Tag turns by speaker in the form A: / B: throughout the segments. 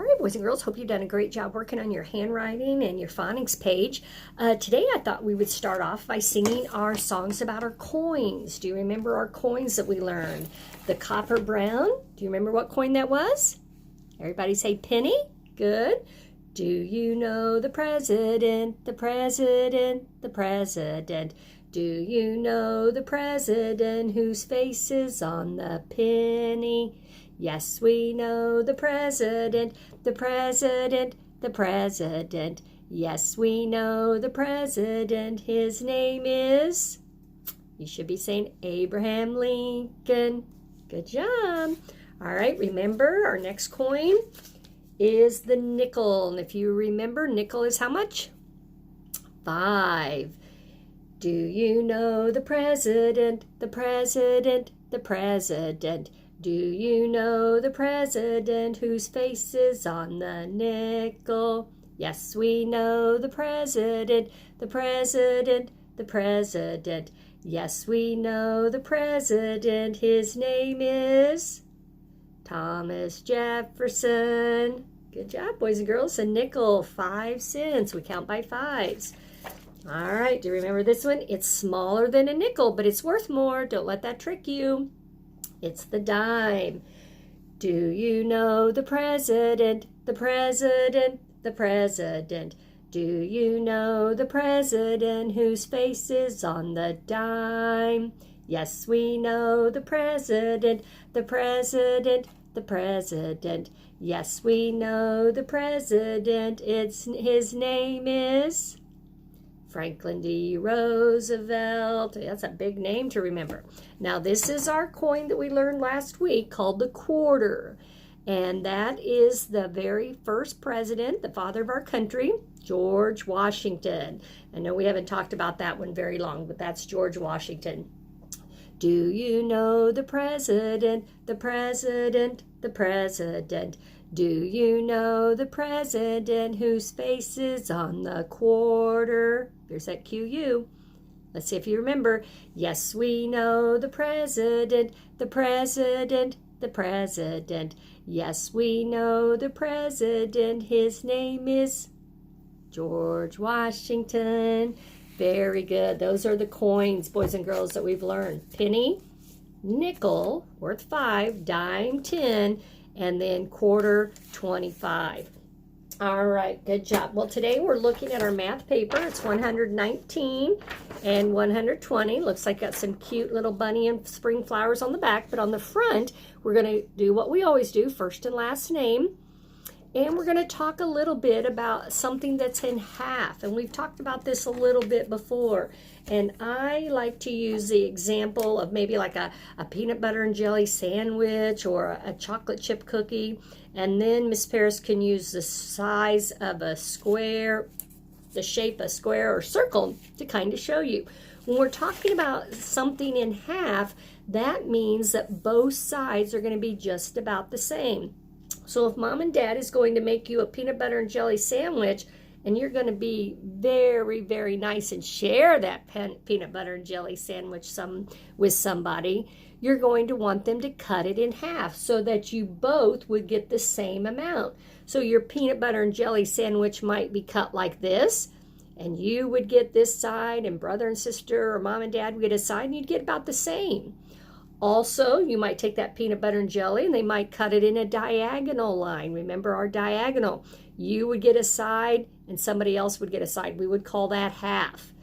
A: All right, boys and girls, hope you've done a great job working on your handwriting and your phonics page. Today I thought we would start off by singing our songs about our coins. Do you remember our coins that we learned? The copper brown. Do you remember what coin that was? Everybody say penny. Good. Do you know the president, the president, the president? Do you know the president whose face is on the penny? Yes, we know the president, the president, the president. Yes, we know the president. His name is, you should be saying Abraham Lincoln. Good job. All right, remember our next coin is the nickel. And if you remember, nickel is how much? 5. Do you know the president, the president, the president? Do you know the president whose face is on the nickel? Yes, we know the president, the president, the president. Yes, we know the president. His name is Thomas Jefferson. Good job, boys and girls. A nickel, 5 cents. We count by fives. All right, do you remember this one? It's smaller than a nickel, but it's worth more. Don't let that trick you. It's the dime. Do you know the president, the president, the president? Do you know the president whose face is on the dime? Yes, we know the president, the president, the president. Yes, we know the president. His name is Franklin D. Roosevelt. That's a big name to remember. Now, this is our coin that we learned last week called the quarter. And that is the very first president, the father of our country, George Washington. I know we haven't talked about that one very long, but that's George Washington. Do you know the president, the president, the president? Do you know the president whose face is on the quarter? Here's that QU. Let's see if you remember. Yes, we know the president, the president, the president. Yes, we know the president. His name is George Washington. Very good. Those are the coins, boys and girls, that we've learned. Penny, nickel, worth 5, dime, 10, and then quarter, 25. All right, good job. Well, today we're looking at our math paper. It's 119 and 120. Looks like got some cute little bunny and spring flowers on the back, but on the front, we're going to do what we always do, first and last name. And we're going to talk a little bit about something that's in half. And we've talked about this a little bit before. And I like to use the example of maybe like a peanut butter and jelly sandwich or a chocolate chip cookie. And then Miss Paris can use the size of a square, the shape of a square or circle to kind of show you. When we're talking about something in half, that means that both sides are going to be just about the same. So if mom and dad is going to make you a peanut butter and jelly sandwich, and you're going to be very, very nice and share that peanut butter and jelly sandwich with somebody, you're going to want them to cut it in half so that you both would get the same amount. So your peanut butter and jelly sandwich might be cut like this, and you would get this side, and brother and sister or mom and dad would get a side, and you'd get about the same. Also, you might take that peanut butter and jelly and they might cut it in a diagonal line. Remember our diagonal. You would get a side and somebody else would get a side. We would call that half.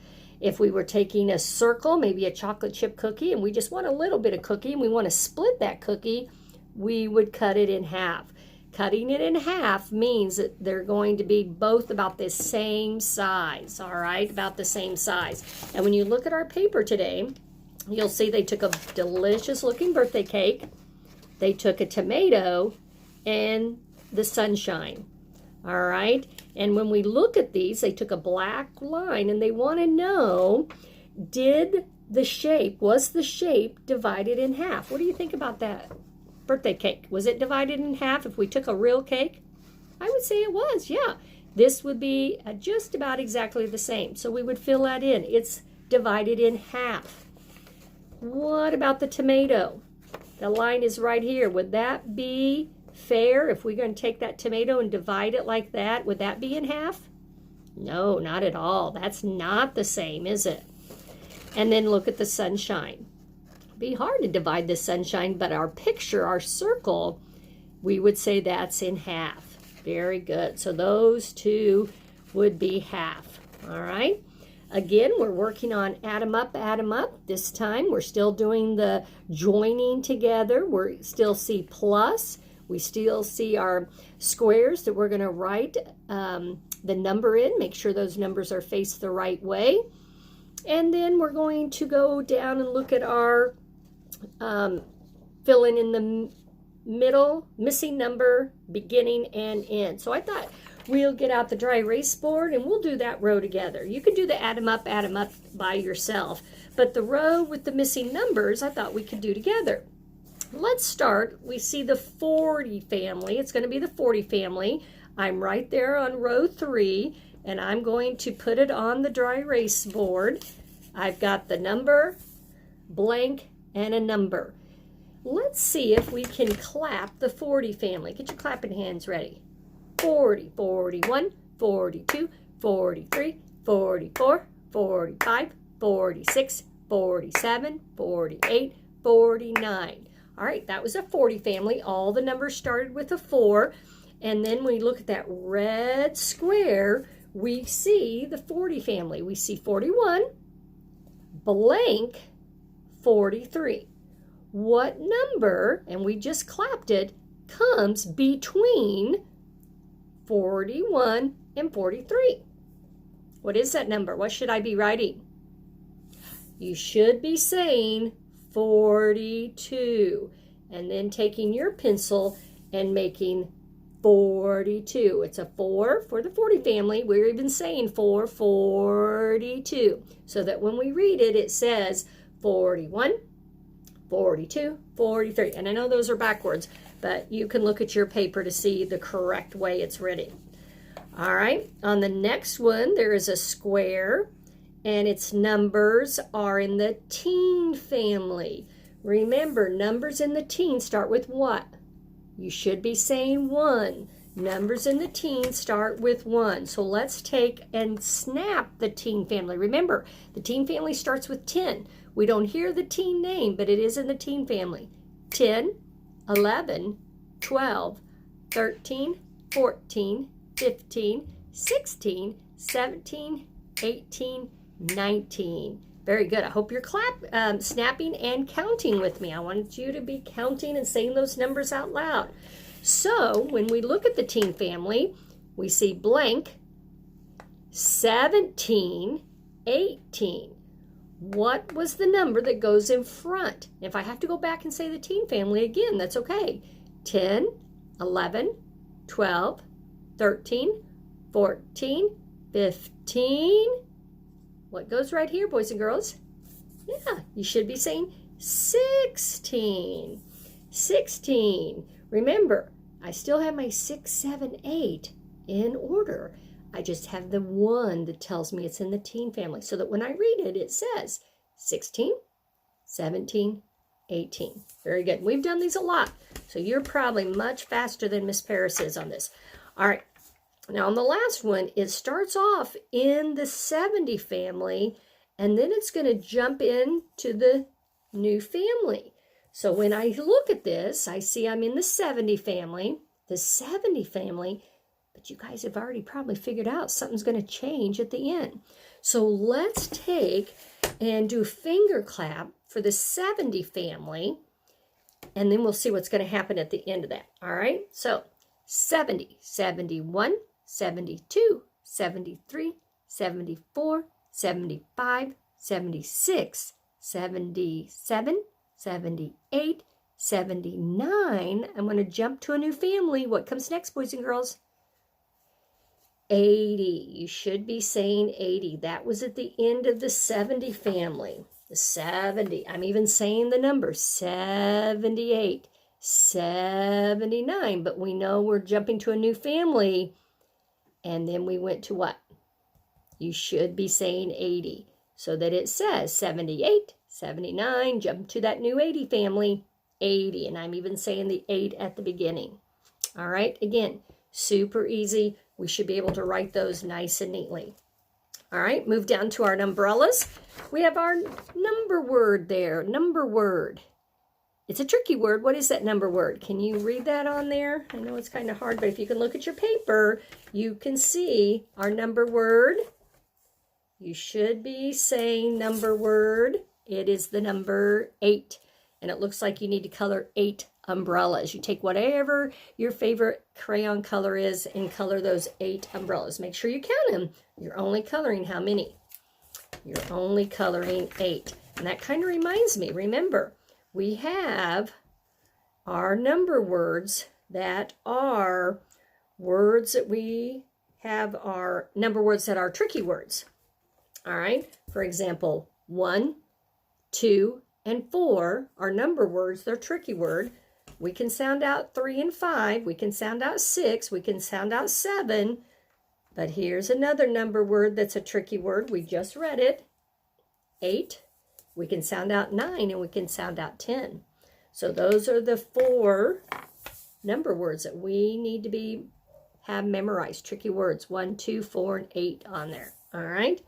A: If we were taking a circle, maybe a chocolate chip cookie, and we just want a little bit of cookie and we want to split that cookie, we would cut it in half. Cutting it in half means that they're going to be both about the same size, all right? About the same size. And when you look at our paper today, you'll see they took a delicious looking birthday cake. They took a tomato and the sunshine. All right. And when we look at these, they took a black line and they want to know, was the shape divided in half? What do you think about that birthday cake? Was it divided in half if we took a real cake? I would say it was, yeah. This would be just about exactly the same. So we would fill that in. It's divided in half. What about the tomato? The line is right here. Would that be fair if we're going to take that tomato and divide it like that? Would that be in half? No, not at all. That's not the same, is it? And then look at the sunshine. It'd be hard to divide the sunshine, but our picture, our circle, we would say that's in half. Very good. So those two would be half. All right. Again, we're working on add 'em up, add 'em up. This time we're still doing the joining together. We still see plus. We still see our squares that we're going to write the number in. Make sure those numbers are faced the right way. And then we're going to go down and look at our filling in the middle, missing number, beginning, and end. So I thought we'll get out the dry erase board and we'll do that row together. You can do the add 'em up by yourself. But the row with the missing numbers, I thought we could do together. Let's start. We see the 40 family. It's going to be the 40 family. I'm right there on row 3, and I'm going to put it on the dry erase board. I've got the number, blank, and a number. Let's see if we can clap the 40 family. Get your clapping hands ready. 40, 41, 42, 43, 44, 45, 46, 47, 48, 49. All right, that was a 40 family. All the numbers started with a 4. And then when we look at that red square, we see the 40 family. We see 41, blank, 43. What number, and we just clapped it, comes between 41 and 43? What is that number? What should I be writing? You should be saying 42, and then taking your pencil and making 42. It's a 4 for the 40 family. We're even saying 442, so that when we read it, it says 41, 42, 43. And I know those are backwards, but you can look at your paper to see the correct way it's written. All right, on the next one, there is a square, and its numbers are in the teen family. Remember, numbers in the teen start with what? You should be saying 1. Numbers in the teen start with 1. So let's take and snap the teen family. Remember, the teen family starts with 10. We don't hear the teen name, but it is in the teen family. 10, 11, 12, 13, 14, 15, 16, 17, 18, 19. Very good. I hope you're snapping and counting with me. I want you to be counting and saying those numbers out loud. So when we look at the teen family, we see blank, 17, 18. What was the number that goes in front? If I have to go back and say the teen family again, that's okay. 10, 11, 12, 13, 14, 15. What goes right here, boys and girls? Yeah, you should be saying 16. 16. Remember, I still have my 6, 7, 8 in order. I just have the 1 that tells me it's in the teen family, so that when I read it, it says 16, 17, 18. Very good. We've done these a lot, so you're probably much faster than Miss Paris is on this. All right. Now, on the last one, it starts off in the 70 family, and then it's going to jump into the new family. So when I look at this, I see I'm in the 70 family. The 70 family, but you guys have already probably figured out something's going to change at the end. So let's take and do a finger clap for the 70 family, and then we'll see what's going to happen at the end of that. All right, so 70, 71, 72, 73, 74, 75, 76, 77, 78, 79. I'm going to jump to a new family. What comes next, boys and girls? 80. You should be saying 80. That was at the end of the 70 family. The 70. I'm even saying the number 78, 79. But we know we're jumping to a new family. And then we went to what? You should be saying 80. So that it says 78, 79, jump to that new 80 family, 80. And I'm even saying the 8 at the beginning. All right, again, super easy. We should be able to write those nice and neatly. All right, move down to our umbrellas. We have our number word there, number word. It's a tricky word. What is that number word? Can you read that on there? I know it's kind of hard, but if you can look at your paper, you can see our number word. You should be saying number word. It is the number 8, and it looks like you need to color 8 umbrellas. You take whatever your favorite crayon color is and color those 8 umbrellas. Make sure you count them. You're only coloring how many? You're only coloring 8. And that kind of reminds me, remember, we have our number words that are words that we have our number words that are tricky words. All right, for example, 1, 2, and 4 are number words. They're tricky word. We can sound out 3 and 5. We can sound out 6. We can sound out 7. But here's another number word that's a tricky word. We just read it. 8. We can sound out 9, and we can sound out 10. So those are the 4 number words that we need to have memorized. Tricky words, 1, 2, 4, and 8 on there. All right?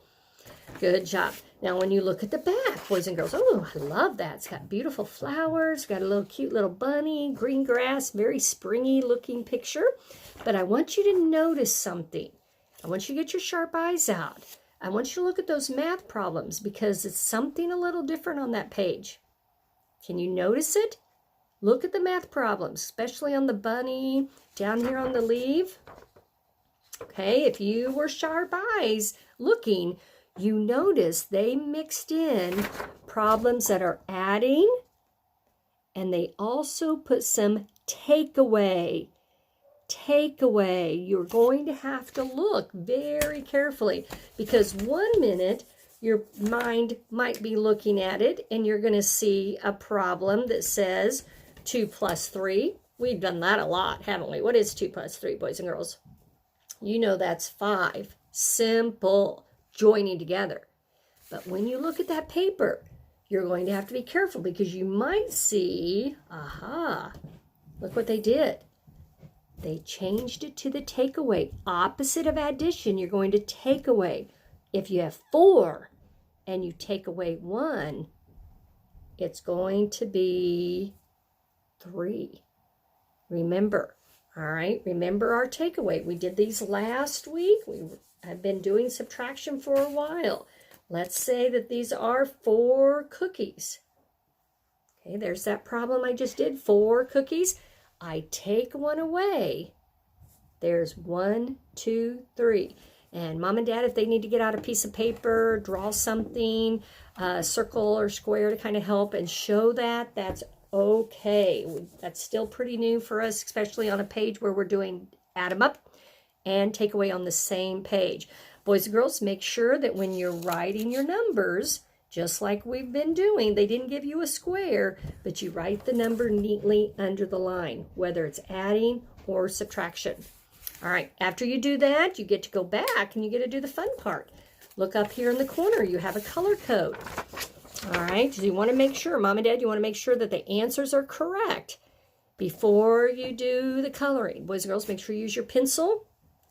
A: Good job. Now, when you look at the back, boys and girls, oh, I love that. It's got beautiful flowers, got a little cute little bunny, green grass, very springy looking picture. But I want you to notice something. I want you to get your sharp eyes out. I want you to look at those math problems because it's something a little different on that page. Can you notice it? Look at the math problems, especially on the bunny, down here on the leaf. Okay, if you were sharp eyes looking, you notice they mixed in problems that are adding, and they also put some takeaway. Takeaway. You're going to have to look very carefully because one minute your mind might be looking at it and you're going to see a problem that says 2 plus 3. We've done that a lot, haven't we? What is 2 plus 3, boys and girls? You know that's 5. Simple. Joining together. But when you look at that paper, you're going to have to be careful because you might see, aha, look what they did. They changed it to the takeaway. Opposite of addition, you're going to take away. If you have 4 and you take away 1, it's going to be 3. Remember, all right? Remember our takeaway. We did these last week. I've been doing subtraction for a while. Let's say that these are 4 cookies. Okay, there's that problem I just did. 4 cookies. I take 1 away. There's 1, 2, 3. And mom and dad, if they need to get out a piece of paper, draw something, circle or square to kind of help and show that, that's okay. That's still pretty new for us, especially on a page where we're doing add them up and take away on the same page. Boys and girls, make sure that when you're writing your numbers, just like we've been doing, they didn't give you a square, but you write the number neatly under the line, whether it's adding or subtraction. All right, after you do that, you get to go back and you get to do the fun part. Look up here in the corner, you have a color code. All right, so you want to make sure, mom and dad, you want to make sure that the answers are correct before you do the coloring. Boys and girls, make sure you use your pencil.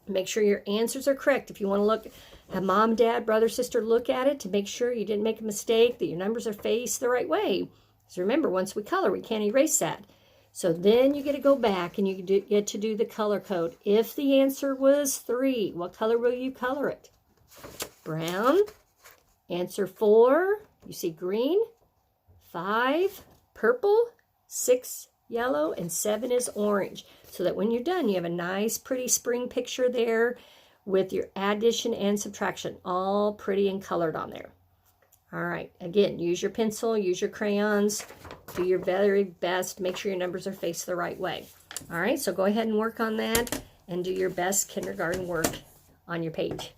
A: Make sure your answers are correct. If you want to look, have mom, dad, brother, sister look at it to make sure you didn't make a mistake, that your numbers are faced the right way. Because remember, once we color, we can't erase that. So then you get to go back and you get to do the color code. If the answer was 3, what color will you color it? Brown. Answer 4, you see green. 5, purple. 6, yellow, and 7 is orange. So that when you're done, you have a nice, pretty spring picture there with your addition and subtraction, all pretty and colored on there. All right, again, use your pencil, use your crayons, do your very best, make sure your numbers are faced the right way. All right, so go ahead and work on that and do your best kindergarten work on your page.